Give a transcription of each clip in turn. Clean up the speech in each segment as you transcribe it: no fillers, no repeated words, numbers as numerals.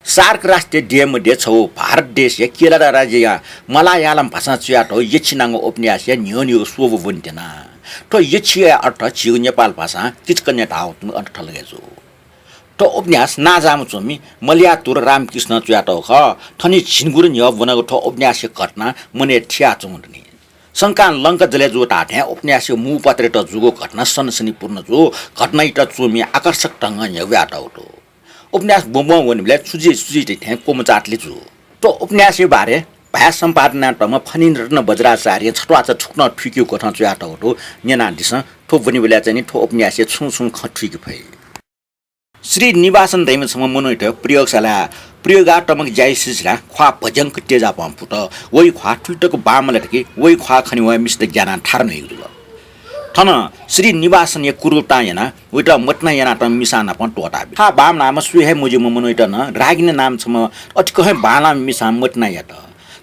shark राष्ट्रिय डेमध्ये छौ भारत देश या केरला राज्य या मलायालम भाषा च्याटो यच्छिनांगो उपन्यास या न्योन्यो सोबो वन्टेना तो यच्छिया अर्थ छिउ नेपाल भाषा किचकन्या ठाउँ अर्थ लगेजो तो उपन्यास नाजाम चोमी मलयातुर रामकृष्ण च्याटो ख थनी छिनगुर न्य वनको ठो उपन्यास घटना मने ठ्या चुमुनी शंका लंक जले जो टाठ्या उपन्यास मु पत्रे त जुगो घटना सनसनीपूर्ण जो घटना इटा चोमी आकर्षक ढंग न्यव्याटौटो उपन्यास बोमो वनले सुजी ठ्या कोमचाटले जु तो उपन्यास बारे भाषा सम्पादनाटमा फनिरत्न बज्राचार्य छटवाच ठुक्न ठिक्यो कथा च्याटौटो नेना दिस ठो वनि बेला चाहिँ ठो उपन्यास छु खठिक भई श्री निवासन दैमसम्म मनोइट प्रयोगशाला प्रयोगात्मक जाइसिसला ख्वा भजंक तेजा पम्पुट वइ ख्वा ठुटको बामलटकी वइ ख्वा खनि व मिस्ट ज्ञान ठार्न हिगुल थन श्री निवासन य कुरुता याना उइटा मटना याना त मिसाना पन टोटा हा बाम नाम सुहे मुजि मनोइट न रागिने नाम छम अटिको हे बाला मिसा मटना यात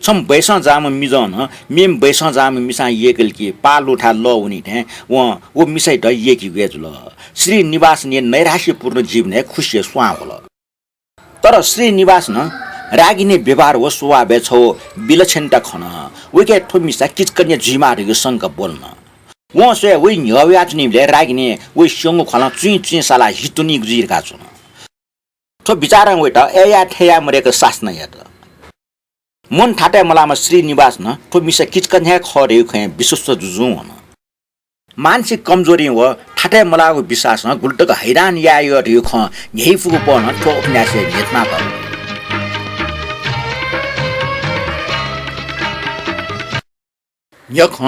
छम बैसा जाम मिजन मेम बैसा जाम मिसा येकल की पाल उठा ल उनी थे वो मिसाइ त येकी वेजुल श्री निवास ने नैराश्यपूर्ण जीवन खुशी स्वा होला तर श्री निवास न रागिने व्यवहार व स्वभाव छौ बिलक्षणता खन उके ठोमिसा किचकन्या जिमारको संक बोल्न वो से वइ न्यव्याचनीले रागिने वइ संग खला चुई साला हितुनी गुजिरका छु थो विचार वइटा एया ठेया मरेको शासन यात मन ठाटे मलामा श्री निवास न ठोमिसा किचकन्या खरे ख विश्वस्त जुजु हुन मानसिक कमजोरी व ठाटे मलाको विश्वास न गुल्टक हैरान यायो यो ख यही फुको पन ठो उपन्यास हेतना त यख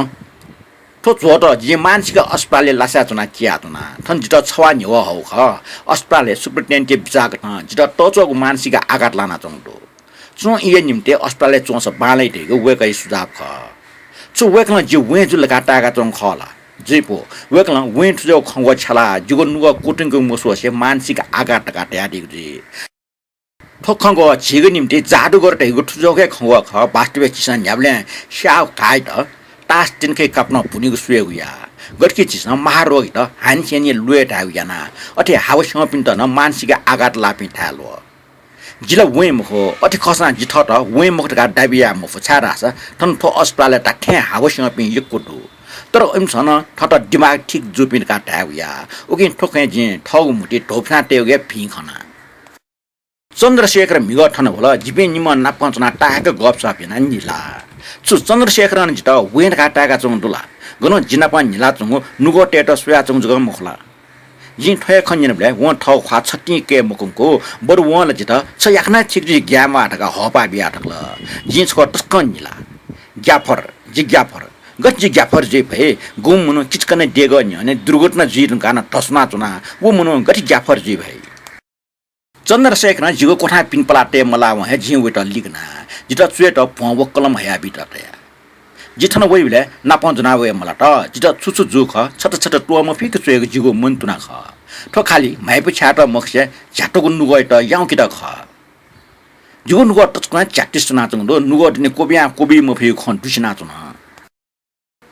ठो जोट जे मानसिक अस्पतालले लासा चुना कियातना थन जित छवा न्यो हौ ख अस्पतालले सुपरिटेन्डेन्ट बिचाक न जित टचोक मानसिक आघात लाना चंगडो चो इए निम्ते अस्पतालले चोस बालै ढेको वेकै सुझाव ख चो वेकन जे वे जुल काटाका चंग खला जेपो वेकला वेट जो खंग छला जुगो नुग कोटिङको मोसोसे मानसिक आघात काट्या दिगु ठोखंग छिग निम्ति जादु गर्दै गुठजोगे खंग ख वास्तविक किसान न्याबले स्याउ काइट तास तिनकै कप्न पुनिगु सुएगुया गटकी चिस महारोग त हानसेनी लुएट आउयाना अथे हावसँग पिन त न मानसिक आघात लापि थालो जिला वे मखो अथे खसा जिथ त वे मखका डाबिया मफो छारास थन ठो अस्पताल त ठ्या हावसँग पिन यकुटु तर अमसन ठट दिमाग ठीक जुपिन काटाउया ओके ठोकै जे ठगु मुटी ढोफना टेगे फिखना चन्द्रशेखर मिगठन होला जिबे निम नापचना टाक गप सपिना निला छु चन्द्रशेखरन जित वेन काटाका चंगदुला गनो जिनापा निला चंगु नुगो टेट सुया चंगजुग मुखला जि ठय खन्जिन बले व ठौ खा छट्टी के मुकुंको बर वन जित छ याखना ठीक जि ग्यामा ठका हपा बिया ठकला जि छ टस्कन निला ग्याफर गच्ची ग्याफर जे भए गुम मुनो किचकने देगो नि अनि दुर्घटना जिरन काना टस्ना चुना वो मुनो गठी ग्याफर जे भए चन्द्रशेखर जिगो कोठा पिनपलाटे मला वहे जि वेट लिगना जित चुएट पव कलम हया बिटटे जिठन वइले नापन जना वे मला त जित छुछु जुख छट टोम फिक चुएको जिगो मन तुना ख ठो खाली माइप छाट मक्से झ्याटको नुगोइ त याउ कित ख जिगो नुगो टचकना च्याटिस चुना चंगदो नुगो दिने कोबिया कोबी मफि खन टुसिना चुना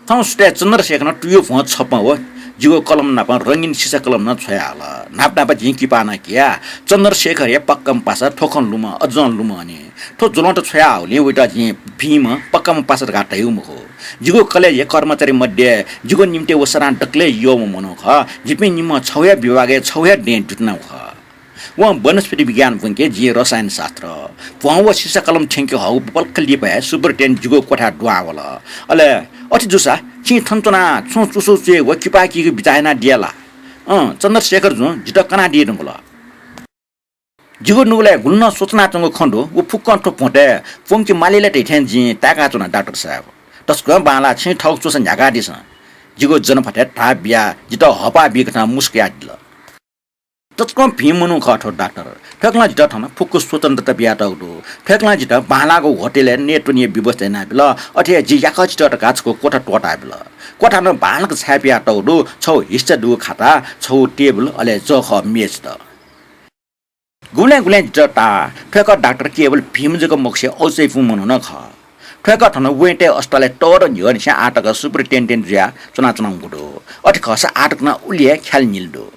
थौस्टे चन्द्रशेखर टुयो फ छप हो जिगो कलम नापा रंगीन सिसा कलम न छयाला नाप झिकी पाना किया चन्द्रशेखर या पक्कम पासा ठोखन लुम अजन लुम अनि ठो जुलट छया होले उटा जि भीम पक्कम पासा गाटै मुखो जिगो कलेज कर्मचारी मध्ये जिगो निम्ते वसरा टक्ले यो मनो ख जिपे निम छौया विभागे छौया डेन जुट्ना ख व वनस्पति विज्ञान वंके जे रसायन शास्त्र पव सिसा कलम ठेंके हौ बल्कली भए सुपरिटेन्डेन्ट जिगो कोठा डुवावला अले अति जुसा छि थन्तना छु चुसु चे वकिपाकी बिचायना दियाला चन्द्रशेखर जु जित कना दिएनुला जिगो नुले गुल्न सोचना चंगो खण्डो उ फुक्कन ठो पोटे फोंकी मालेले टेठेन जि ताका चुना डाक्टर साहब तस्को बाला छि ठौ चुसन झगा दिस जिगो जनफटे ता बिया जित हपा बिकना मुस्किया दिल तस्को भीमनु खठो डाक्टर फेक्ला जित थन फुक्कु स्वतन्त्रता बिया टाउडो फेक्ला जित बालाको होटेले नेटुनी व्यवस्था ना बिल अथे जि याका जित काचको कोठा टोटा बिल कोठा न बालक छापिया टाउडो छौ हिस्सा दु खाता छौ टेबल अले जख मेज त गुले जटा फेक डाक्टर केवल भीमजको मक्से औसै फुमनु न ख फेक थन वेटे अस्पतालले टोर न्यरसिया आटक सुपरिटेन्डेन्ट ज्या चुना गुडो अथे खसा आटक न उलिए ख्याल निल्दो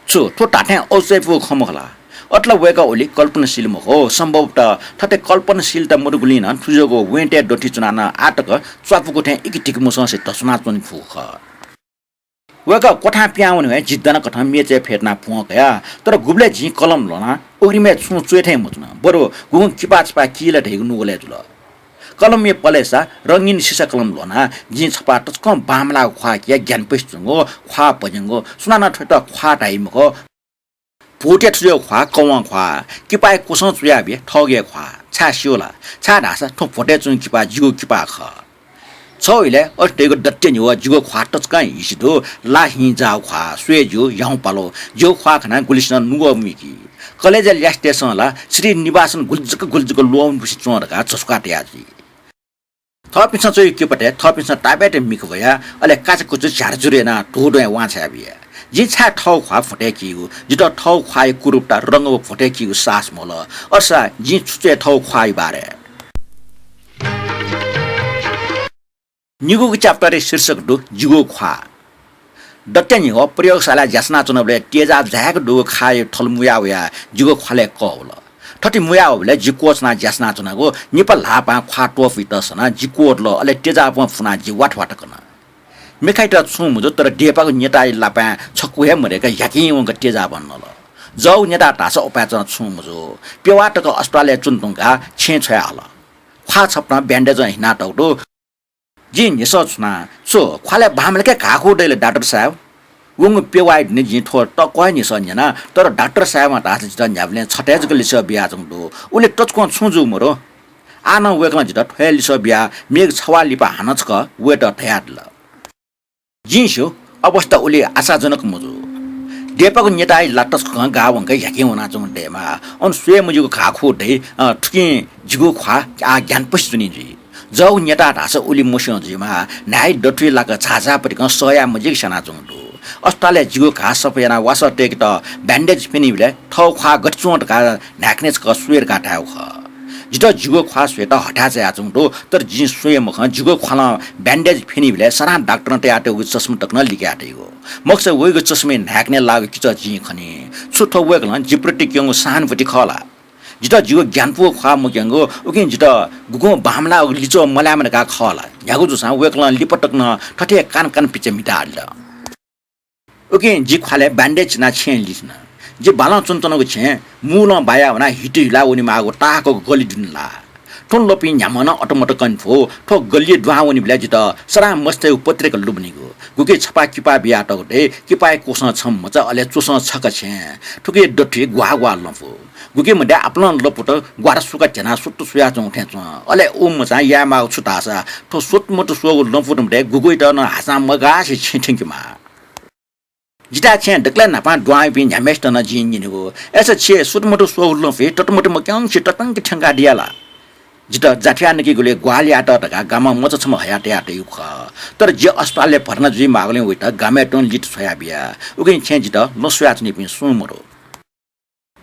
छु तो टाटे औसै फु खमखला अट्ला वेका ओली कल्पनाशील मको सम्भवतः थते कल्पनाशीलता मुरुगुलिन तुजोगो वेन्टे डोटी चुनान आटक च्वापुको ठे इकिटिक मुसंसे तसुना चुन फुख वेका कोठा प्याउनु है जिद्दन कथा मेचे फेर्ना फुकया तर गुब्ले जी कलम लना ओरिमे छु चुएठे मुचना बरो गुङ किपाचपा किला ढेगु नुगले जुल कलम मे पलेसा रंगीन सिसा कलम लना जी छपा टचकम बामला ख्वा किया ज्ञान पेस्टुङो ख्वा पजंगो सुनाना ठट ख्वा टाइमको भोटे ठुयो ख्वा कवा ख्वा किपाय कोसं चुया बे ठगे ख्वा छा सियोला छा ढासा ठो भोटे चुङ किपा जिगो किपा ख छइले अटेको दट्टे निवा जिगो ख्वा टचका हिसिदो ला हि जाउ ख्वा स्वेजु याउ पालो जो ख्वा खना गुलिसन नुगो मिकी कलेज ल्यास्टेसन ला श्री निवासन गुल्जक लोन बुसी चोरका चस्काटे आजी थपिन्छ चाहिँ के पटे थपिन्छ टाबेटे मिक भया अले काचको चाहिँ झारजुरेना ढोडो वाछा बिया जी छा ठौ ख्वा फटे किउ जित ठौ ख्वाइ कुरुपटा रंग फटे किउ सास मोल असा जी छुचे ठौ ख्वाइ बारे निगुको च्याप्टरे शीर्षक दु जिगो ख्वा दट्यानि हो प्रयोगशाला ज्यासना चुनबले तेजा झ्याक दु खाय ठलमुया वया जिगो ख्वाले कौल ठटी मुया होले जिकोचना ज्यासना चुनागो नेपाल लापा ख्वा टोफी तसना जिकोट ल अले तेजा प फुना जि वाट कना मेखाइट छु मुजो तर डेपाको नेता लापा छकुहे मरेका याकी वंग तेजा बन्न ल जौ नेता टासा उपाचन छु मुजो पेवाटको अस्ट्रेलिया चुन्तुङका छे छया हल ख्वा छपना ब्यान्डेज हिना टौटो जी निसोचना सो ख्वाले भामलके घाखो दैले डाक्टर साहब वंग पेवाइड नि जी थो टक्कै नि सन्जना तर डाक्टर साहब मा तास जित न्यावले छटेजको लिस बिया जंदो उले टचको छुजु मरो आना वेकन जित थयल लिस बिया मेग छवालिपा हानचक वेट थयादल जिसो अवस्था उले आशाजनक मुजु डेपाको नेता लाटस गावंग याके हुना जंग डेमा अन स्वे मुजुको खाखो दे ठुके जिगो ख्वा आ ज्ञान पछुनि जी जौ नेता ढास उली मोसो जिमा नाइ डटुइ लाक छाछा परिक सया मुजिक सना जंदो अस्ट्रेलिया जिगो घास सपैना वासर टेक त ब्यान्डेज पिनिबले ठौ ख्वा गटचोट का नाक्नेस क स्वेर काटाउ ख जित जिगो ख्वा स्वेत हटा चाहिँ आजंदो तर जि स्वे मख जिगो ख्वाला ब्यान्डेज पिनिबले सरा डाक्टर ते आटे उ चस्मा टक्न लिकाटेको मक्स वेगो चस्मे नाक्ने लाग किच जि खनि छुठो वेगलन जिप्रति क्यंगो सानपति खला जित जिगो ज्ञानपो ख्वा मुक्यंगो उकिन जित गुगो बामला लिचो मलामनका खला यागु जुसा वेगलन लिपटक्न ठटे कान पिचे मिटाल ओके जी ख्वाले ब्यान्डेज ना छेन लिस्न जे बाला चुन्तनको छे मूल बाया वना हिटिला उनी मागो टाको गली दिनला ठोन लोपि न्यामन अटोमोटो कन्फो ठो गली दुहा उनी बिला जित सरा मस्ते पत्रिका लुबनीको गुके छपा किपा बिया टगटे किपाय कोसन छम मचा अले चोसन छक छे ठुके डठी ग्वा लफो गुके मडे आपलन लपट ग्वार सुका जना सुट्टु सुया चौथे च अले ओ मचा या मा छुटासा ठो सुटमोटो सो लफो मडे गुगुइ त न हासा मगा से छिठिङमा जिता छे डक्ला नापा द्वाइ पिन झमेस्ट न जिनिगो एस छे सुटमोटो सोउलो फे टटमोटो मक्याङ छ टटंग ठंगा दियाला जिता जाठिया नकी गुले ग्वाली आट टका गामा मच छम हयाटे आटे युख तर जे अस्पतालले भर्ना जुइ मागले वइट गामे टन लिट छया बिया उगिन छे जिता लसुया छनि पिन सुमरो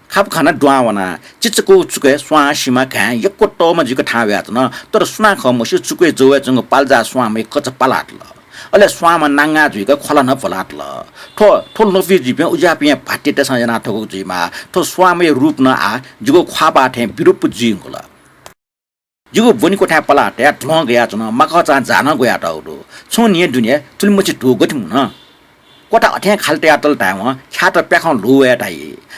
खाप खाना द्वावना चिचको चुके स्वा सीमा खा यको टोमा जिको ठाव्या न तर सुना खमसु चुके जोवे जंग पाल्जा स्वामे कच पालाटल अले स्वामा नांगा जुइका खला न पलाटल ठो ठो नफि जिपे उजापिया भाटेटे सजना ठगु जिमा ठो स्वामे रूप न आ जिगो ख्वाबा थे बिरुप जिंगला जिगो बनि कोठा पलाटे ढ्लो गया छन मका चा जान गया टाउडो छोनिए दुनिया तुलमछि ढोगट मुन कोठा अठ्या खाल्टे आतल टाइम ख्यात प्याखौ लुया टाइ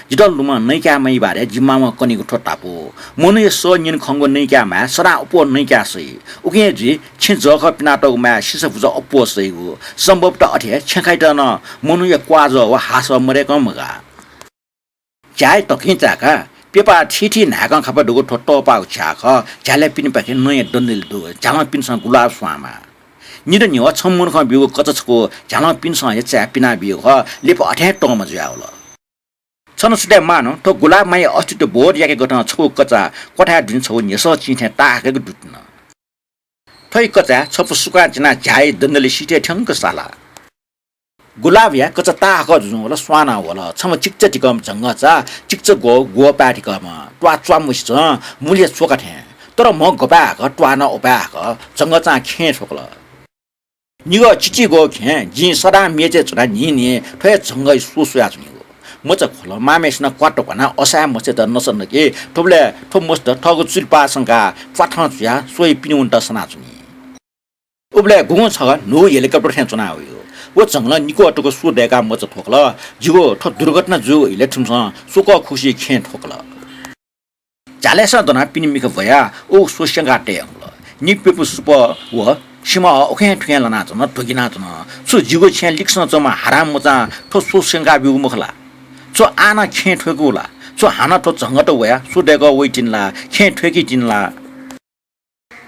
जिडल लुमा नैक्या मै बारे जिम्मामा कनिको ठोटापो मनु सो निन खंगो नैक्या मा सरा उपो नैक्या सै उके जि छि जख पिनाटो मा सिस फुज अपो सैगो सम्भव त अठ्या छखाइट न मनु य क्वाज व हास मरेको मगा चाय तखिचाका पेपा छिठी नागा खपा डुगो ठोटो पाउ छाख झाले पिन पाखे नय डन्दिल दु झामा पिनसँग गुलाब स्वामा निद निवा छम्मुन ख बिउ कचछको झामा पिनसँग च्या पिना बिउ ख लेप अठ्या टम ज्याउल छनसुटे मानो तो गुलाब माइ अस्तित्व बोर याके गठन छौ कचा कोठा दिन छौ निस चिथे ताकेको दुट्न थै कचा छप सुका जना झाइ दन्दले सिटे ठंक साला गुलाब या कचा ताक जुल स्वाना होला छम चिक्च टिकम जंगचा चिक्च गो पाटिकम ट्वा ट्वा मुस मुले छोका थे तर म गबा क ट्वा न ओपा क जंगचा खे छोकल निगो चिची गो खे जि सदा मेचे छरा नि नि थै जंगै सुसुया छनिगो मचा खोल मामेसना क्वाटो भना असा मसे त नसन के थोबले थो मस्त ठगु चुलपा संका फाठा छ्या सोइ पिनुन त सना छुनी उबले गुङ छ नो हेलिकप्टर थे चुना हो वो जंगला निको अटको सु देका मचा ठोकला जिगो ठो दुर्घटना जो इलेक्ट्रम सुक खुशी खे ठोकला जालेसा दना पिनिमिक भया ओ सोस्यंगा टे निपेपु सुप व सिमा ओखे ठ्यान लना छ न ठोकिना छ न सु जिगो छ्या लिक्सन चमा हराम मचा ठो सोस्यंगा बिउ मुखला सो आना खे ठोकुला सो हाना ठो जंगट वया सु देको वेटिनला खे ठोकी जिनला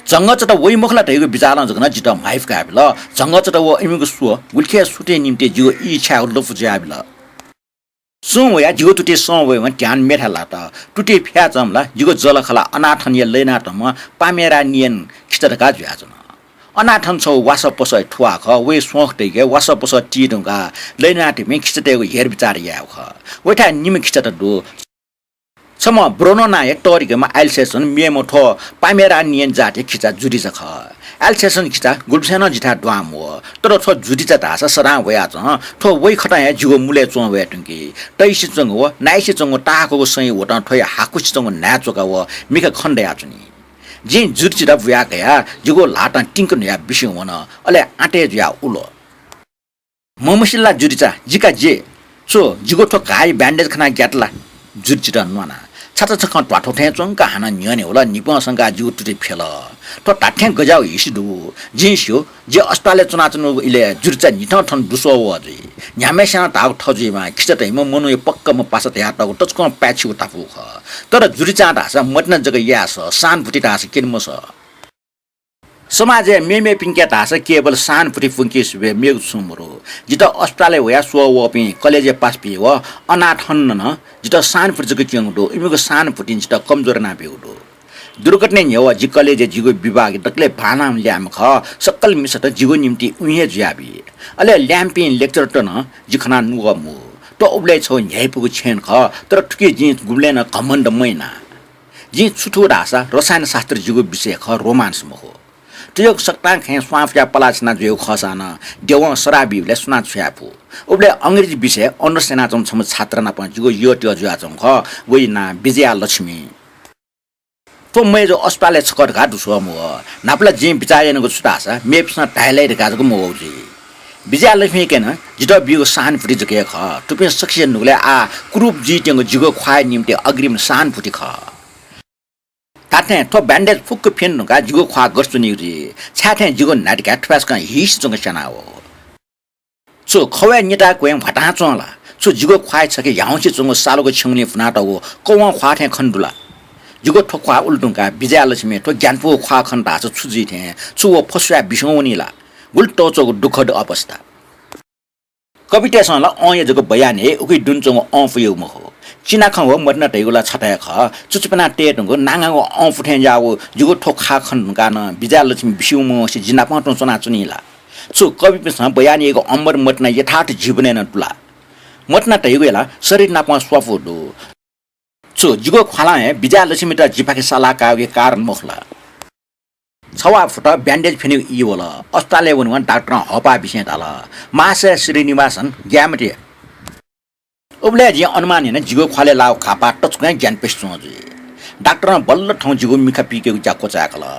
जंग त वइ मुखला टेको बिचार जगना जित माइफ काबिल जंग त व इमिको सु गुलखे सुटे निम्ते जिगो इच्छा लफु जाबिल सु वया जिगो तुटे सो वय म ध्यान मेठाला त तुटे फ्या जमला जिगो जलखला अनाथन य लेना त म पामेरा नियन खिचरका ज्याजन अनाथन छौ वास पस ठुवा ख वे सोख टेके वास पस टिडुगा लेना टिमे खिचटेको हेर बिचार या ख वटा निम खिचट दु सम ब्रोनो ना एक तरिकेमा एल्सेसन मेमो ठो पामेरा नियन जाते खिचा जुडी छ ख एल्सेसन खिचा गुल्सेन जिथा द्वाम हो तर छ जुडी छ दास सरा वया छ ठो वइ खटा या जुगो मुले चो वया टंकी तैसि चंग हो नाइसि चंग ताको सही होटा ठोय हाकुछि चंग नाचोका हो मिका खण्डया छुनी जे जुडी छ वया गया जुगो लाटा टिंक नया बिसि होन अले आटे ज्या उलो ममसिला जुडी छ जिका जे सो जुगो ठो गाई ब्यान्डेज खना ग्याटला जुडी छ नना छाता छका ट्वाठो थे चंका हाना न्यने होला निपसंगा जु तुटे फेल तो टाठ्या गजाउ हिसिदु जिस्यो जे अस्पतालले चुनाचनु इले जुर्चा निठ ठन दुसो वजि न्यामेसा ताउ ठजिमा खिचतैम मनु पक्कम पास त्या त टचको प्याछु तापु ख तर जुर्चा दासा मटन जग यास सान फुटी दास किनमस समाज मेमे पिंक्या दास केवल सान फुटी फुंकी सुबे मेग सुमरो जित अस्पतालले वया सो वपि कलेज पास पि व अनाथन न जित सान फुटी जग क्यंगडो इमेको सान फुटी जित कमजोर ना बेउडो दुर्घटना न्यवा जि कलेज जिगो विभाग दक्ले भानाम ल्याम ख सकल मिसत जिगो निम्ति उहे ज्याबी अले ल्याम्पिन लेक्चर त न जिखना नुगमु तो उब्ले छौ न्यायपुको छेन ख तर ठुके जि गुब्लेन घमण्ड मैना जि छुठो रासा रसायन शास्त्र जिगो विषय ख रोमान्स म हो त्यो सक्ता खे स्वाफया पलाचना जो खसाना देव सराबीले सुना छ्यापु उब्ले अंग्रेजी विषय अन्डरस्ट्यान्ड आचम छम छात्र ना पण जिगो यो त्यो जो आचम ख वइना विजया लक्ष्मी तो मै जो अस्पतालले छकट घाट उसो म नापला जे बिचायनको छुटासा मेप्सना टाइलाइट गाजको म होजी विजया लक्ष्मी केन जित बियो सान फुटी जके ख टुपे सक्सेस नुले आ ग्रुप जी टेंगो जिगो ख्वाय निम्ते अग्रिम सान फुटी ख ताथे थो ब्यान्डेज फुक्क फेन्नुका जिगो ख्वा गर्छु निउजी छाथे जिगो नाटका ठ्वासका हिस जंग चना हो सो खवे नेता क्वेम भटा चला सो जिगो ख्वाय छके याउँछि जंग सालोको छंगने फुनाटा हो कौवा ख्वाथे खण्डुला जिगो ठोक्वा उल्टुङका विजया लक्ष्मी ठो ज्ञानपो ख्वा खण्डा छ छुजी थे छु वो फस्या बिसौनीला उल्टो चोको दुखद अवस्था कवितासँग अय जको बयान हे उकि दुन्चोङ अफयो म हो चिना खं हो मर्न टेगुला छटाय ख चुचपना टेटङको नाङाको अफुठे जाओ जिगो ठोखा खण्डका न विजया लक्ष्मी बिसौम से जिना पटो चना चुनीला छु कवितासँग बयान हेको अमर मटना यथार्थ जीवने न तुला मटना टेगुला शरीर नापा स्वाफो दो छु जिगो खला हे विजया लक्ष्मी त जिपाके सला कागे कारण मखला छवा फुट ब्यान्डेज फेनि इ होला अस्पतालले वनवन डाक्टर हपा विषय ताला मासे श्रीनिवासन ग्यामटे उब्ले जे अनुमान हैन जिगो खले लाउ खापा टचकै ज्ञान पेस्छु जी डाक्टर बल्ल ठौ जिगो मिखा पिकेको जाको चाकला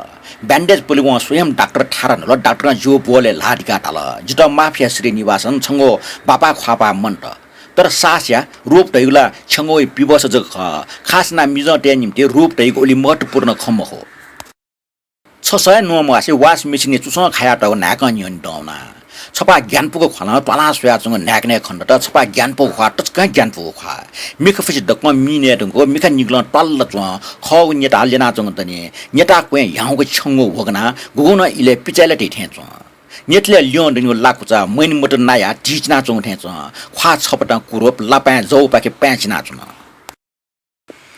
ब्यान्डेज पुलिगो स्वयं डाक्टर थारन ल डाक्टर जो बोले लाडिका ताला जित माफिया श्रीनिवासन छंगो बापा खापा मन्ट तर सास्या रूप दैगुला छंगो पिबस जग खासना मिज टे निम्ते रूप दैगो ओली महत्वपूर्ण खम हो 600 नोमवासे वास मेसिन चुसँग खाया त नाक नियन डौना छपा ज्ञानपुको खला तला सोयासँग नाक्ने खण्ड त छपा ज्ञानपो खा टचका ज्ञानपो खा मिख फसि दक्म मिने दंगो मिख निग्ल तल्ल च खौ नेता लेना चंग तने नेता क्वे याउको छंगो वगना गुगुन इले पिचाले थे च नेटले लियोन दिनु लाकुचा मैन मट नाया ढिचना चंग थे च खा छपटा कुरोप लापा जौ पाके प्याचना च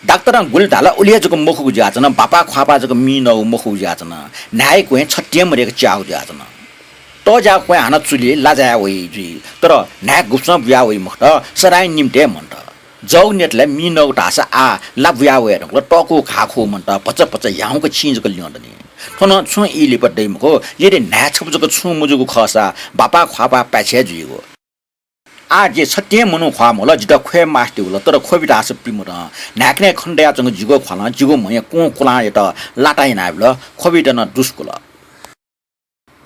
डाक्टर गुलडाला उलिया जको मुखु जाचन बापा ख्वापा जको मिनौ मुखु जाचन नाय क्वे छट्टियम रेक चाउ जाचन तो जा क्वे हाना चुली लाजा वइ जी तर नाय गुप्स ब्या वइ मख सराय निम्ते मन्ट जौ नेटले मिनौ टासा आ लाब्या वइ रंग टको खाखो मन्ट पच पच याउको छिजको लियोन्दनी थन छु इले पड्दै मखो यदि नाय छप जको छु मुजुको खसा बापा ख्वापा पाछे जिगो आज सत्य मनु खा मोला जिटा खे मास्टी उला तर खोबिटा आस पिमु र नाक्ने खण्डया जंग जिगो खला जिगो मय को कुला एटा लाटाइ नाबल खोबिटा न दुस्कुला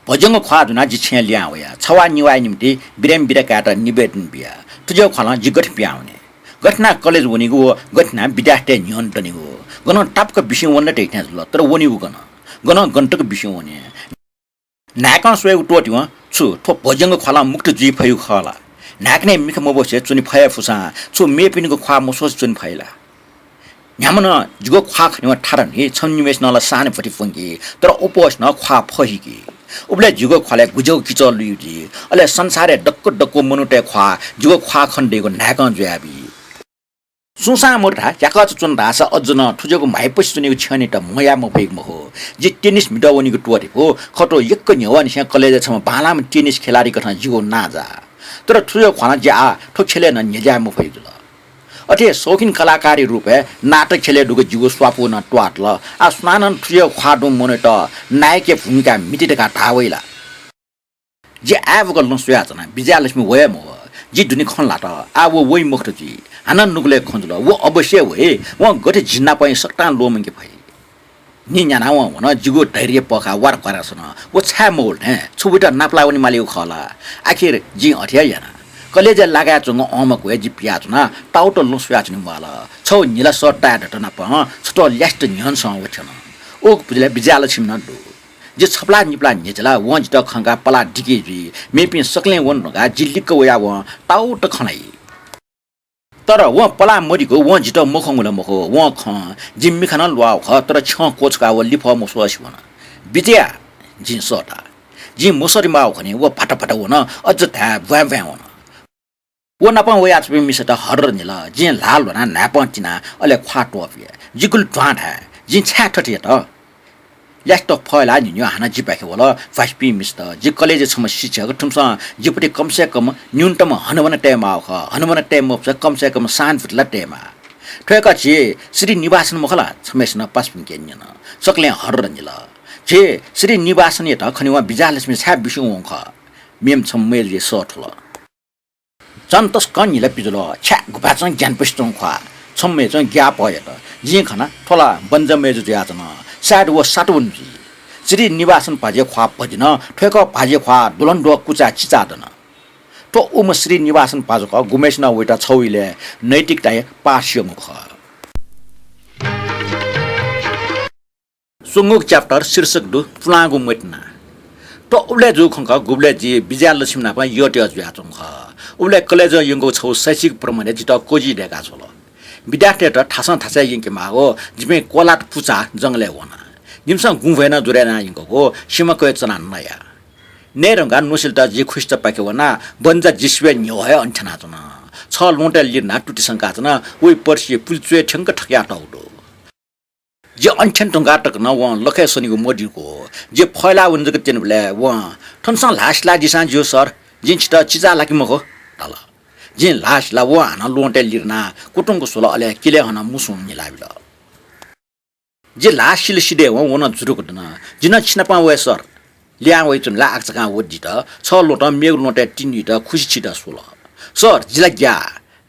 भजंग खा जुना जि छे ल्या वया छवा निवाइ निम्ति बिरेम बिरेकाटा निवेदन बिया तुजो खला जिगठ पियाउने घटना कलेज वनिगो घटना विद्यार्थी न्यन तनिगो गन टापक विषय वन टेक्ने जुल तर वनिगो गन गन्तक विषय वने नाकन सोय उटोटी व छु थो भजंग खला मुक्त जी फयु खला नाक्ने मिख मबोसे चुनि फया फुसा छु मेपिनको खा मसोस चुनि फैला न्यामन जुगो खा खनिवा ठारनि छन्निमेस नला साने पटी फंगी तर उपोस न खा फहिकी उबले जुगो खले गुजौ किचल लिउजी अले संसारे डक्को डक्को मनुटे खा जुगो खा खण्डेको नाकन जुयाबी सुसा मोटा याका चुन रासा अजन ठुजको माइपस सुनेको छनि त मया म भेग म हो जे टेनिस मिटावनीको टुवारेको खटो यक्क न्यवानी स कलेज छम बालाम टेनिस खेलाडी कथा जिगो नाजा तर ठुजो खना जे आ ठो खेले न न्यजा म भेगला अथे शौकीन कलाकारी रूपे नाटक खेले दुगो जिगो स्वापो न टवाटल आ स्नानन ठुजो खाडो मोनेट नायके भूमिका मिटिटका ढावैला जे आबको लसुया जना विजयलक्ष्मी वय म जी दुनी खन लाट आ वो वइ मुक्त जी हाना नुगले खन्जुल वो अवश्य वए व गटे जिन्ना पय सक्ता लोमंगे भई नि न्याना व न जिगो धैर्य पखा वार करासन वो छा मोल हे छुबिटा नाप्लावनी मालियो खला आखिर जी अठ्या याना कलेज लागा चंग अमक वे जी पिया चना टाउट लुस्या चनि वाला छौ निला सट्टा डटना प छटो ल्यास्ट न्यन स वछन ओ पुजले विजयलक्ष्मी न दु जे छपला निपला निजला वंज त खंगा पला डिके जी मेपि सकले वन नगा जिल्लिक वया व टाउट खनाई तर व पला मरिको वंज त मुखंगुल मुखो व ख जिम्मी खान लवा ख तर छ कोचका व लिफ मुसवास वन विजया जिन सटा जि मुसरी माउ खने व फाटा फाटा वन अझ था व्या व्या वन व नपा व याच मिसट हर निला जि लाल वन नापचिना अले ख्वाटो पिए जिकुल ढाढा जि छा ठटे त ल्यास्टो फैला निन्यो हाना जिपाखे वला फास्पी मिस्ट जि कलेज छम शिक्षक ठुमसा जिपटे कम से कम न्यूनतम हनवन टेम आउ ख हनवन टेम कम से कम सान फिटला टेमा ठेका छि श्री निवासन मखला छमेसन पास्पिन केन्यन सकले हर रनिला जे श्री निवासन यता खनिवा विजयलक्ष्मी छा बिसु वंख मेम छम मेल ये सठला जन्तस कनिला पिजलो छा गुपाचन ज्ञान पस्तों ख छम्मे च ग्या पयत जि खना थोला बन्जमेजु ज्याचन साड व साटवन जी श्री निवासन भाजे ख्वा भजिन ठेक भाजे ख्वा दुलन्दो कुचा चिचादन तो उम श्री निवासन भाजक गुमेश न वटा छौइले नैतिकता पार्श्य मुख सुंगुक च्याप्टर शीर्षक दु फुलागु मटना तो उले जु खंका गुबले जी विजयलक्ष्मी ना पा यटे ज्याचङ ख उले कलेज यंगो छौ शैक्षिक प्रमाण जित कोजी डेका छलो विद्यार्थी त ठासा ठासा यंके मागो जिमे कोलाट पुचा जंगले वना निमसा गुभेना दुरेना यंगको सिमको चना नया नेरंगा नुसिलता जि खुष्ट पाके वना बन्जा जिस्वे न्योय अन्ठना तना छ लोटे लिना टुटी संका तना ओइ पर्सि पुल्चुए ठंक ठक्या टाउडो जे अन्ठन टंगा टक न व लखे सनिको मोडिको जे फैला वन्जक तेनबले व ठनसा लासला दिसान जो सर जिन्चटा चिजा लाकी मको तला जिन लास ला व हाना लोटे लिरना कुटुङको सोला अले किले हना मुसुम निलाबिल जे लास सिले सिदे व न जुरुको दन जिन छिनपा व सर ल्या व चुन ला आक्चका वदि त छ लोट मेग लोटे टिनि त खुसी छिटा सोला सर जिला ग्या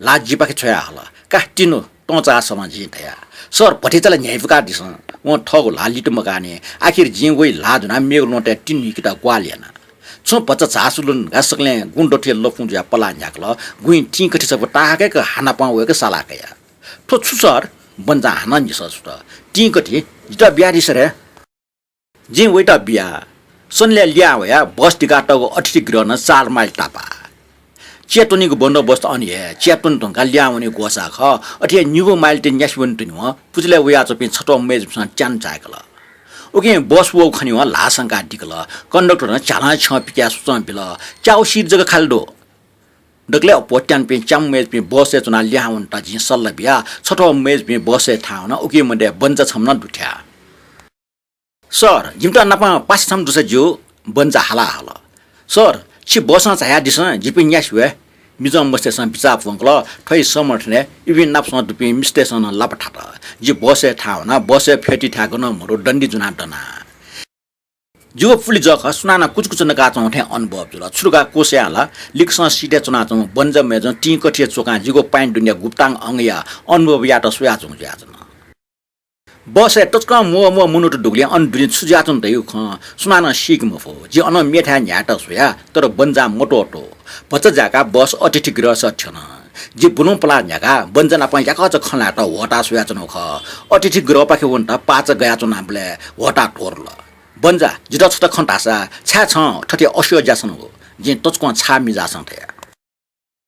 ला जिपाके छया हला काटिनो टचा समा जितया सर पठितला न्यायफका दिस व ठगो लालिट मगाने आखिर जि वइ लादना मेग लोटे टिनि किता ग्वालियाना छो बच्चा चासुलुन गासकले गुन्डोठे लफुंजा पला न्याकल गुइन टी कठि सब ताके क हाना पावेको सालाकया थो छुसर बन्जा हाना निससुत टी कठि जिता बियारी सरे जि वइटा बिया सनले ल्या वया बस टिकाटको अतिथि गृह न 4 माइल टापा चेतुनीको बन्दोबस्त अनि चेतुन टंका ल्याउने गोसा ख अठे निगो माइल टे न्यासवन तुनि पुजले वया चपि छटो मेज च्यान चाकल ओके बस वो खनिवा लासंका डिकल कंडक्टर न चाला छ पिया सुचन पिल चाउसी जग खाल्दो डकले पोट्यान पे चाम मेज पे बसे चुना ल्याउन त जि सल्ल बिया छटो मेज पे बसे थाउन ओके मडे बन्जा छम्न दुठ्या सर जिमटा नपा पास छम दुसे जो बन्जा हाला हाला सर छि बसा चाया दिस जिपि न्यासवे मिजम मस्टेसन बिचाप वंकल थै समर्थने इबिन नापसन दुपि मिस्टेसन लापठाटा जि बसे थाउन बसे फेटी थागन मरो डन्डी जुना डना जिगो फुली जख सुनाना कुछ नका चौथे अनुभव जुल छुरुगा कोसेला लिक्स सिटे चुना चौ बन्ज मेज टी कठिए चोका जिगो पाइन दुनिया गुप्ताङ अंगया अनुभव याट सुया चौ ज्याजन बसे टचका मो मुनुट डुगले अन दुनि सुजा चौ तयु ख सुनाना सिक मफो जि अन मेठा न्याट सुया तर बन्जा मोटोटो पच जाका बस अतिथि गृह सछन जि बुनु पला न्याका बन्जना प याका च खला त वटा सुया चौ ख अतिथि गृह पाखे वन्टा पाच गया चौ नाबले वटा टोरल बन्जा जिटा छटा खन्टासा छा छ ठटे असियो जासन हो जे तचको छा मिजासन थे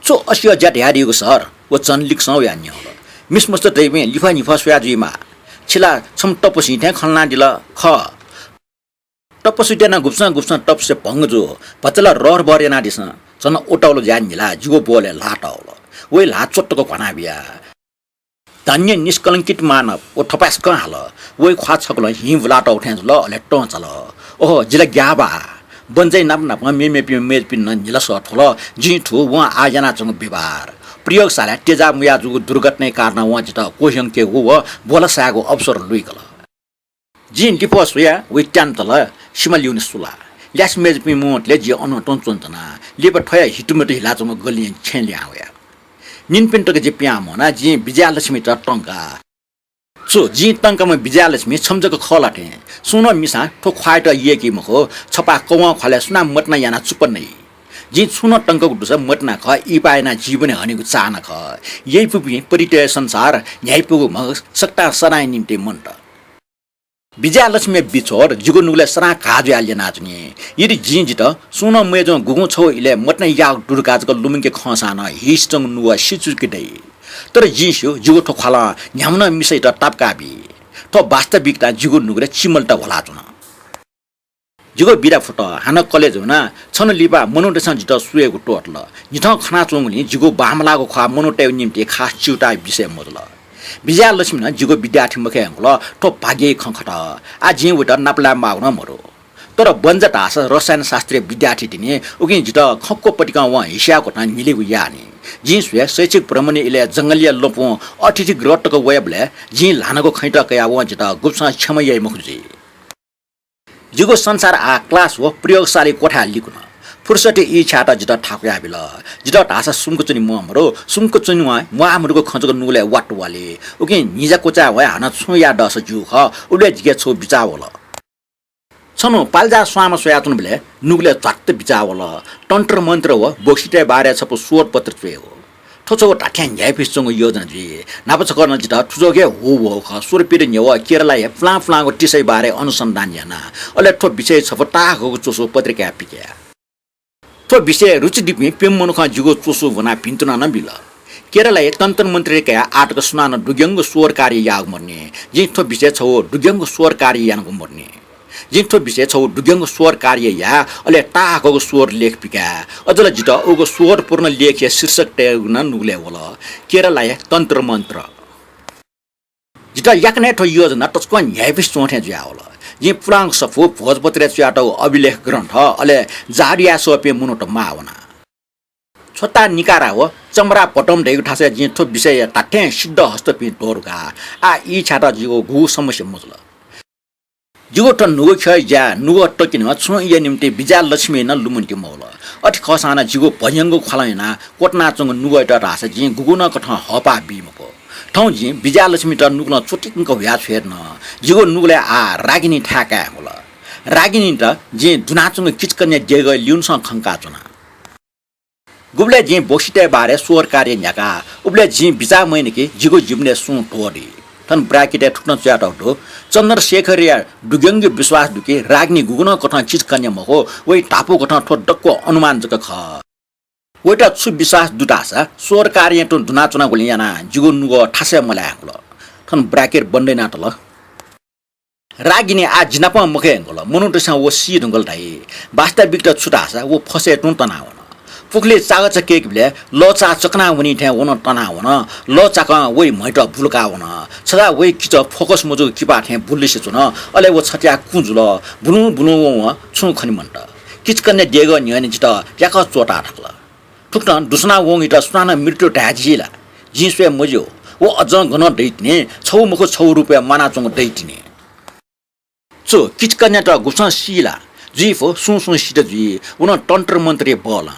सो असियो ज्याट यादिको सर व चन लिक्स या नि हो मिस मस्त दैमे लिफा निफा सुया जुइमा छिला छम टपसी थे खलना दिल ख टपसी देना गुप्सन टप से भंग जो पचला रहर बरेना दिस चन ओटाउलो ज्यान निला जुगो बोले लाटाउलो ओइ ला चोट्टको घना बिया धन्य निष्कलङ्कित मानव ओ थपास कहाँ हाल वही ख्वा छकल हिम लाटा उठे ल अले टो चल ओहो जिला ग्याबा बन्जै नाप मेमे पि मेज पिन निला स ठोल जि ठु व आजना चंग व्यवहार प्रयोगशाला तेजा मुया जुगु दुर्घटना कारण व जित कोह्यङ के हो बोला सागो अवसर लुइकल जि लिपस या वे ट्यान तल सिमलिउन सुला ल्यास मेज पि मोटले जि अनटन चन्तना लिप ठया हिटुमट हिला चंग गलियन छेले आया निनपिन्टको जे प्याम ना जी विजयलक्ष्मी त टंका सो जी टंकामा विजयलक्ष्मी छमजको खलाटे सुन मिसा ठो ख्वाइट येकी मखो छपा कवा खले सुना मटना याना चुपन्नै जी सुन टंकको दुस मटना ख इपायना जीवन हनेको चाहना ख यही पुपि परिचय संसार न्याय पुगु म सक्ता सराय निम्ति मन्ट विजयलक्ष्मी बिछोर जिगो नुगले सरा काजु आले नाच्ने यदि जी जित सुन मेजो गुगु छौ इले मटना या दुर्गाजको लुमिङके खसाना हिस्टङ नुवा सिचुकिदै तर जिसु जिगो ठो खला न्यामन मिसै त टापकाबी तो वास्तविकता जिगो नुगले चिमलटा होला चुन जिगो बिरा फुट हान कलेज हुना छन लिबा मनोटेसन जित सुएको टोटल निथ खना चोङली जिगो बामलाको खा मनोटे निम्ति खास चिउटा विषय मोदल विजयलक्ष्मी न जिगो विद्यार्थी मुखे हंगल तो भाग्य खंखट आ जे वटा नापला माउन मरो तर बन्जा टास रसायन शास्त्रीय विद्यार्थी तिनी उकि जित खक्को पटिका व हिस्याको त मिलेगु यानी जी सुए शैक्षिक भ्रमण इले जंगलिया लोपो अतिथि ग्रटको वेबले जी लानको खैटा कया व जित गुप्सा क्षमय मुखजी जिगो संसार आ क्लास व प्रयोगशाली कोठा लिकुन फुर्सटे ई छाटा जित ठाकुया बिल जित ढासा सुमको चुनि मरो सुमको चुनि वा मुरुको खंचको नुले वाटवाले उकि निजा कोचा व हाना छुया दस जु ख उले जिगे छु बिचावल छनो पालजा स्वाम सोयातुन बिले नुगले झट्ट बिचावल तन्त्र मन्त्र व बोक्सिटे बारे छपो स्वर पत्र चुए हो ठोचो टाठ्याङ ह्यापिससँग योजना जी नापछ गर्न जित ठुजोगे हो ख स्वर पिर न्यव केरला फ्ला फ्लाको टिसै बारे अनुसन्धान याना अले ठो विषय छपो टाको चोसो पत्रिका पिक्या तो विषय रुचि दिपि पेम मनुखा जुगो चोसो भना पिन्तुना न बिल केरला तन्त्र मन्त्री का आटको सुनान डुग्यङ्ग स्वर कार्य याग मर्ने जिठो विषय छौ डुग्यङ्ग स्वर कार्य यानको मर्ने जिठो विषय छौ डुग्यङ्ग स्वर कार्य या अले टाको स्वर लेख पिका अजल जित ओगो स्वर पूर्ण लेख या शीर्षक टेगुन नुगले होला केरला तन्त्र मन्त्र जित याकने ठो योजना तस्को न्यायपिस चोठे ज्या होला जी पुराङ सफु भोजपत्र च्याटो अभिलेख ग्रन्थ अले जारिया सोपे मुनोट मावना छोटा निकारा हो चमरा पटम ढेगु ठासे जी थो विषय टाठे सिद्ध हस्तपि तोरका आ ई छाटा जिगो गु समस्या मुजल जिगो त नुगो खय ज्या नुगो टकिन छु य निम्ति विजयलक्ष्मी न लुमुन्ति मौल अठि खसाना जिगो भयङ्गो खलाइना कोटना चंग नुगो त रासे जी गुगुन कठ हपा बिमको ठौ जी विजयलक्ष्मी त नुगन चोटिकको भ्या छेर्न जिगो नुगले आ रागिनी ठाका होला रागिनी त जे जुनाचुङ किचकन्या जेग लिउनस खंका चुना गुबले जी बोक्सिटे बारे स्वर कार्य न्याका उबले जी बिजा मैनकी जिगो जिमले सु टोरी तन ब्राकेटे ठुक्न च्याटौ चन्द्रशेखर या डुग्यङ्ग विश्वास दुके रागिनी गुगुन कथा किचकन्या महो वै टापो कथा ठो डक्को अनुमान जक ख वैटा छु विश्वास दुटासा स्वर कार्य तो दुनाचुना गोलियाना जिगो नुगो ठासे मलायागल थन ब्राकेट बन्दैन तल रागिनी आ जिनाप मुखे गल मनुटसा वो सी ढंगल दाइ वास्तविक त छुटासा वो फसे टुन तनावन पुखले चागच केक बिले लचा चकना वनी थे वन तनावन लचाका वइ मैट भुलका वन छदा वइ किच फोकस मजु किपा थे बुल्लिसे चुन अले वो छट्या कुजुल बुनु बुनु व छु खनि मन्ट किचकन्ने देग न्यनि जित याक चोटा ठक्ला ठुक्न दुसना वङ इटा सुनाना मृत्यु ढाजिला जिसवे मजो वो अझ गन दैतने छौ मुख 6 रुपैयाँ माना चंग दैतिने चो किचकन्या त गुसन सिला जुई फो सु सिट जुई उन तन्त्र मन्त्री बल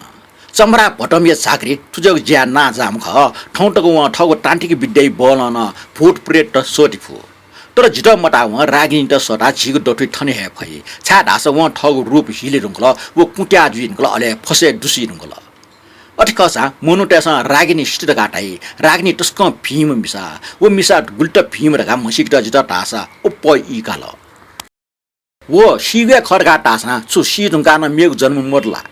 चमरा भटमिया झाक्री तुजग ज्या ना जाम ख ठौटको व ठगो तान्टिक बिड्दै बल न फुट प्रेट सोटिफु तर झिट मटा व रागिन त सटा झिगो डटै थने हे भई छा ढास व ठगो रूप हिले रुङ्गल व कुट्या जुइनगल अले फसे दुसी रुङ्गल अठिकसा मोनुटेसा रागिनी स्थित गाटाई रागिनी टस्क भीम मिसा व मिसा गुल्ट भीम रगा मसिक जित टासा उप इकाल वो शिवे खरगा टासा छु सी दुङ्गान मेग जन्म मरला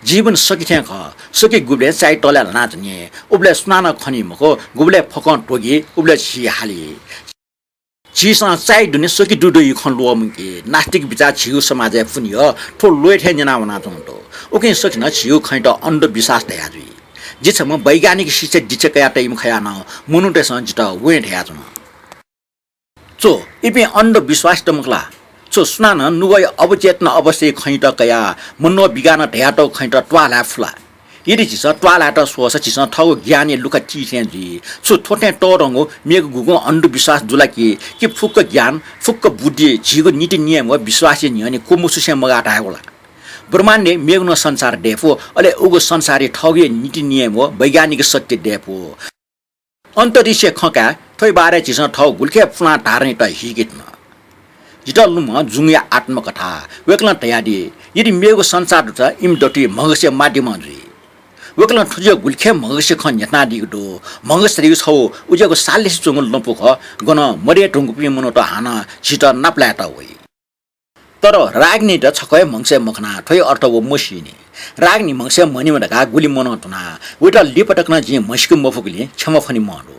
जीवन सकिथे ख सके गुब्ले चाइ टल्या नाच्ने उब्ले स्नान खनि मको गुब्ले फकन टोगी उब्ले छि हाली छिसा चाइ दुने सके दुदो खन लोमके नास्तिक विचार छिउ समाज फुनियो ठो लोइथे जना वना जंतो ओके सकिन छिउ खैट अन्ध विश्वास दया जुई जिसम वैज्ञानिक शिक्षा दिचकया टाइम खया न मुनुटेस जित वेट ह्या जन चो इपे अन्ध विश्वास तमकला चो स्नान नुगय अवचेतन अवश्य खैट कया मनो बिगान ढ्याटो खैट ट्वाला फुला यदि चिस ट्वाला त सोस चिस ठगो ज्ञानी लुका चिसे जी छु थोटे टरंगो मेग गुगो अन्ध विश्वास दुलाकी कि फुक्क ज्ञान फुक्क बुद्धि झिगो नीति नियम व विश्वासी नियनि कोमुसुसे मगाटा होला ब्रह्माण्डले मेग्न संसार डेफो अले उगो संसारी ठगिए नीति नियम व वैज्ञानिक सत्य डेफो अन्तरिक्ष खका थोइ बारे चिस ठग गुल्खे फुला धार्ने त हिगित न जिटलुम जुंगिया आत्मकथा वेक्लन तयादी यदि मेगो संसार त इम डटी मगसे माध्यम जुई वेक्लन ठुजे गुल्खे मगसे ख नेतना दिगदो मगसरी छौ उजेको सालिस चुंगल नपुख गन मरे ढुंगपि मनो त हाना छिट नाप्लाटा होई तर रागनी त छकय मंगसे मखना थोइ अर्थ वो मसिनी रागनी मंगसे मनि मडका गुली मनो तुना वेटा लिपटकना जि मस्कु मफुकले क्षमा फनी मनो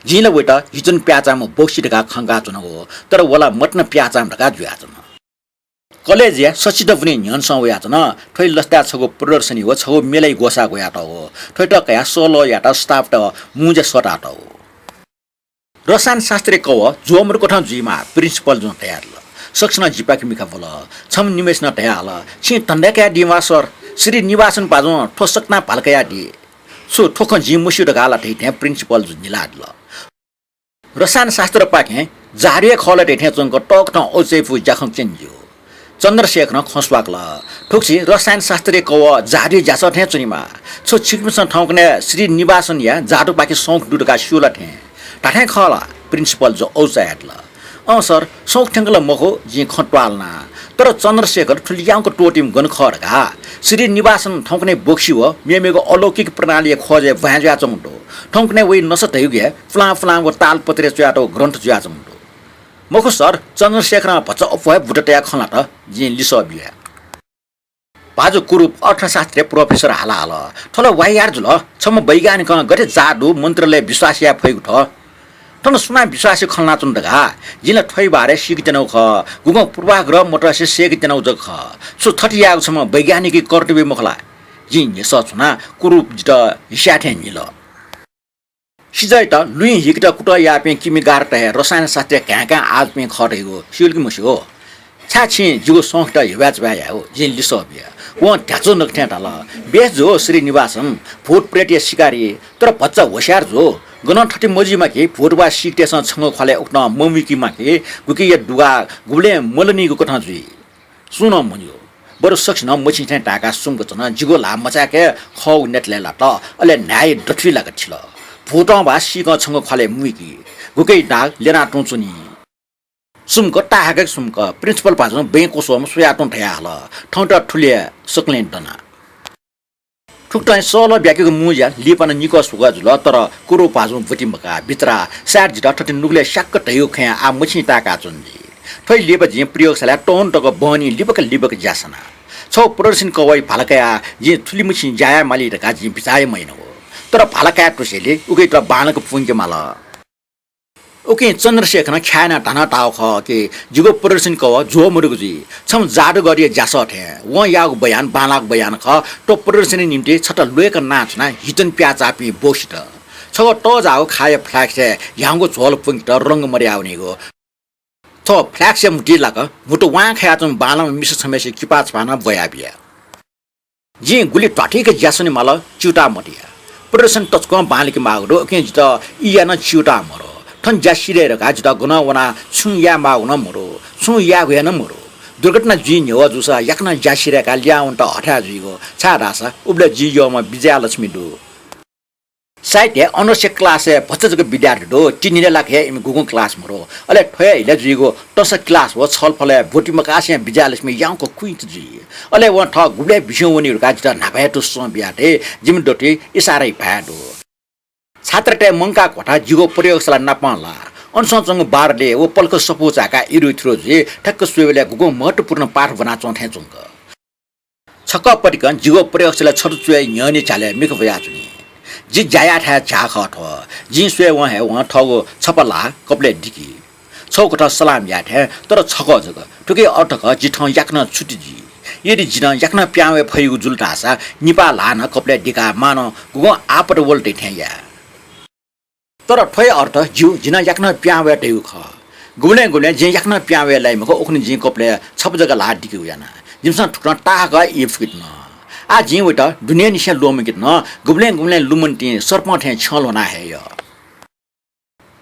जिले वेटा हिजन प्याचाम बोक्सिटका खंगा चुन हो तर वला मटन प्याचाम ढका जुयाचन कलेज या सचित पनि न्यन सवया चन थोइ लस्ता छगो प्रदर्शनी हो छगो मेलै गोसा गया त हो थोइ त कया सोलो या त स्टाफ त मुजे सटा त हो रसायन शास्त्री कव जोमर कोठा जुइमा प्रिन्सिपल जो तयार ल सक्सन जिपाकी मिका बोल छम निमेश न तयाल छि तन्डेका दिवासर श्री निवासन पाजो ठोसकना पालकया दि सो ठोक जि मुसि ढगाला थे प्रिन्सिपल जो निलाड ल रसायन शास्त्र पाके जारिए खले थे चंक टक न ओचेफु जाखं चेन्जियो चन्द्रशेखर खस्वाकल ठोक्सी रसायन शास्त्री कव जारी जास थे चुनिमा छो छिकमिसन ठौकने श्री निवासन या जाडु पाके सौक दुडका सुला थे टाठे खला प्रिन्सिपल जो औचायट ल सर सौक ठेंगल मखो जि खटवालना तर चन्द्रशेखर ठुलियाको टोटिम गन खरगा श्री निवासन ठौकने बोक्सी हो मेमेको अलौकिक प्रणाली खोजे भाज्या चमुटो ठौकने वही नसत हेगे फ्ला फ्लाको तालपत्रे च्याटो ग्रन्थ ज्या चमुटो मखो सर चन्द्रशेखर भच अफवाय बुटटया खला त जि लिसबिया बाजु कुरूप अर्थशास्त्री प्रोफेसर हाला हाल थल वाइयार जुल छम वैज्ञानिक गटे जादु मन्त्रले विश्वासिया फैगु ठ तन सुना विश्वासी खलना चुन्दगा जिला ठोइ बारे सिकितेनौ ख गुगो पूर्वाग्रह मोटरसे सेकितेनौ ज ख सो थटियाको छम वैज्ञानिक कर्तव्य मखला जिन यस छुना कुरूप जित हिसाथे निल सिजै त लुइ हिकटा कुट यापे किमि गार त रसायन शास्त्र काका आज पे खटेको सिलकि मस्यो छाछि जिगो सोंखट हिवाच भया हो जिन लिसबिया व ढ्याचो नख्या टाल बेस जो श्री निवासन भूत प्रेत शिकारी तर बच्चा होशियार जो गन ठटी मजिमा के भूतवा सिक्टेसन छंग खले उक्न ममिकीमा के गुकी या दुगा गुले मलनीको कथा जुई सुन मन्यो बरु सक्छ न मछि चाहिँ टाका सुंग चन जिगो ला मचाके खौ नेटले लाट अले न्याय डठि लागत छिल भूतवा भासिक छंग खले मुइकी गुकै डाग लेना टुचुनी सुमक टाहाके सुमक प्रिन्सिपल पाजन बेको सोम सुयाटन ठया हल ठौटा ठुले सकलेन तना ठुक्टाइ सोलो ब्याकेको मुजा लिपन निको सुगा जुल तर कुरो पाजु बुटिमका भित्रा सार जिटा ठटि नुगले शाक्क टयो खया आ मछि टाका चुन्जी थै लिप जि प्रयोगशाला टोन टक बहनी लिपक जासना छौ प्रदर्शन कवै फालकया जि थुली मुछि जाया माली ढका जि बिचाय मैन हो तर फालकया टुसेले उकै त बाणक पुंके माल ओके चन्द्रशेखर ख्याना ढाना टाउ ख के जिगो प्रदर्शन कव जो मुरुगु जी छम जाडु गरिए जास थे व याग बयान बालाक बयान ख तो प्रदर्शन निम्ति छट लोयक नाच ना हिजन प्याचापी बोसित छगो ट जाओ खाय फ्ल्याक्से याङगो झोल पुंट रंग मर्याउनेगो थो फ्ल्याक्से मुटी लाक मुटु वा खया चम बालाम मिस छमेसे किपाच पाना बयाबिया जी गुली टठीके ज्यासनी माल चिउटा मटिया प्रदर्शन टचको बालिक मागरो के जित इया न चिउटा मरो ठन जासिरे र गाज द गुना वना छु या मा उन मरो छु या गए न मरो दुर्घटना जी न्यो जुसा याकना जासिरा का ल्या उन्ट हठा जुइगो छा रासा उब्ले जी योमा विजयलक्ष्मी दु साइते अनोसे क्लास भच्चजको विद्यार्थी दो चिनिले लाखे इम गुगु क्लास मरो अले ठय इले जुइगो तस क्लास हो छलफले भोटी मकासे विजयलक्ष्मी याउको कुइट जी अले व ठ गुब्ले बिसौनी रुका जिता नाभे तो सो बियाटे जिम डोटी इसारै भाडो छात्रटे मंका कोठा जिगो प्रयोगशाला नपाला अनसंग बारले वो पल्क सपोचाका इरुथ्रो जे ठक्क सुवेले गुगु महत्वपूर्ण पाठ बना चोथे चुंक छक्क परिकन जिगो प्रयोगशाला छरुचुए न्यने चाले मिक भयाचुनी जी जाया था झाख थ जी सुए व है व ठगो छपला कपले डिकी छौकटा सलाम या थे तर छक जग ठुके अटक जिठ याक्न छुटी जी यदि जिन याक्न प्यावे फैगु जुल्टासा निपा लान कपले डिका मान गुगु आपट वोल्टे थे या तर ठय अर्थ जिउ जिन याक्न प्यावे टेउ ख गुले गुले जे याक्न प्यावे लाई मको ओखनि जी कपले छप जग ला डिकी याना जिमसा ठुक्न टाग इफकिट न आ जी वटा दुनिया निशा लोमिकित न गुब्ले गुब्ले लुमन्टी सर्पठे छल होना है य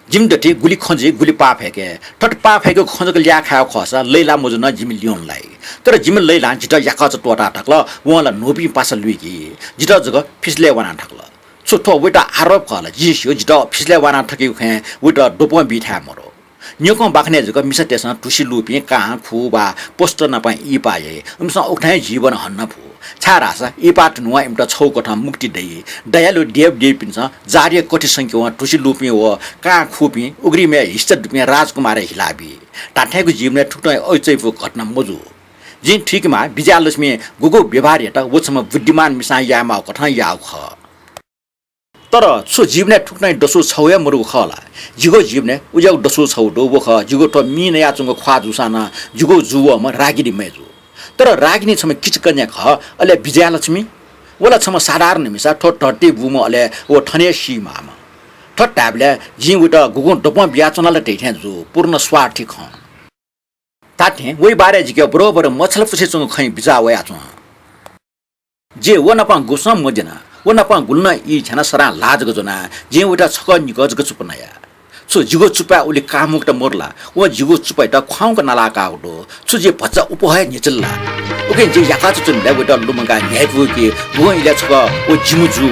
जिम दति गुली खंजे गुली पा फेके ठट पा फेको खंजक ल्या खायो खसा लैला मोज न जिम लियोन लाई तर जिम लैला जिटा याका च टोटा ठक्ल वला नोपी पास लुइकी जिटा जग फिसले वना ठक्ल छुटो वटा आरोप खला जिस्यो जिटा फिसले वना ठक्यु खे वटा डोपो बिठा मरो न्योको बाखने जग मिसा तेसन टुसी लुपी का खुबा पोस्टर न पाइ इ पाए उमसा उठाइ जीवन हन्न फु छारासा इ पाट नुवा इमटा छौकठा मुक्ति देई दयालु देव देव पिन्छ जार्य कोठी संख्या टुसी लुपी व का खुपी उग्रीमे हिस्सा दुपे राजकुमार हिलाबी टाठेको जीवने ठुटै ऐचैफु घटना मोजु जिन ठीकमा विजयलक्ष्मी गुगु व्यवहार हेटा वछम बुद्धिमान मिसा यामा कठा याउ ख तर सो जीवने ठुक्नै डसो छौया मरु खला जिगो जीवने उज्याउ डसो छौ दो वख जिगो त मिनया चंग ख्वा जुसाना जिगो जुव म रागिनी मेजु तर रागिनी छम किचकन्या ख अले विजयलक्ष्मी वला छम साधारण मिसा ठो टट्टी बुम अले ओ ठने सीमामा ठट ट्याबले जि उटा गुगु डप ब्याचनाले टेठे जु पूर्ण स्वार्थी ख ताथे वइ बारे जिके बरोबर मछल पुछे चंग खै बिजा वया छ जे वनपा गुसम मजना वनपा गुल्न इ छना सरा लाज गजना जे उटा छक निगज ग चुपनाया सो जिगो चुपा उले कामुक्त मोरला व जिगो चुपा त ख्वाउक नाला काउडो सो जे भच्चा उपहाय निचल्ला ओके जे याका चुन ले उटा लुमगा न्यायपु के वो इले छक ओ जिमुजु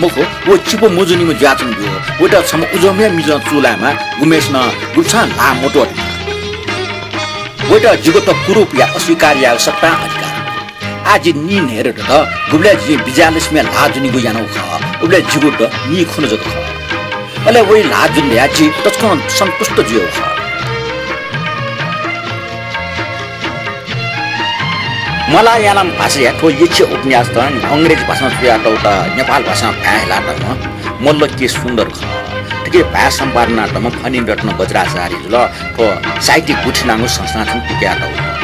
मको वो चिपो मुजुनी म जाचन गयो उटा छम उजमे मिज चुलामा गुमेश न गुछा ला मोटो उटा जिगो त कुरूप या अस्वीकार्य सत्ता अधिकार आज नि नेर त गुब्ले जी विजयलक्ष्मी लाजुनी गु यानो ख उब्ले जिगो त नि खुन जग ख अले वइ लाजुन याची तस्कन सन्तुष्ट जियो ख मलायालम भाषा ठो यछि उपन्यास त अंग्रेजी भाषा पिया त नेपाल भाषा भ्याला त मल्ल के सुन्दर ख ठिकै भाषा सम्पादना त म फनी रत्न बज्राचार्य ल को साहित्यिक गुठनानु संस्थान पुग्या त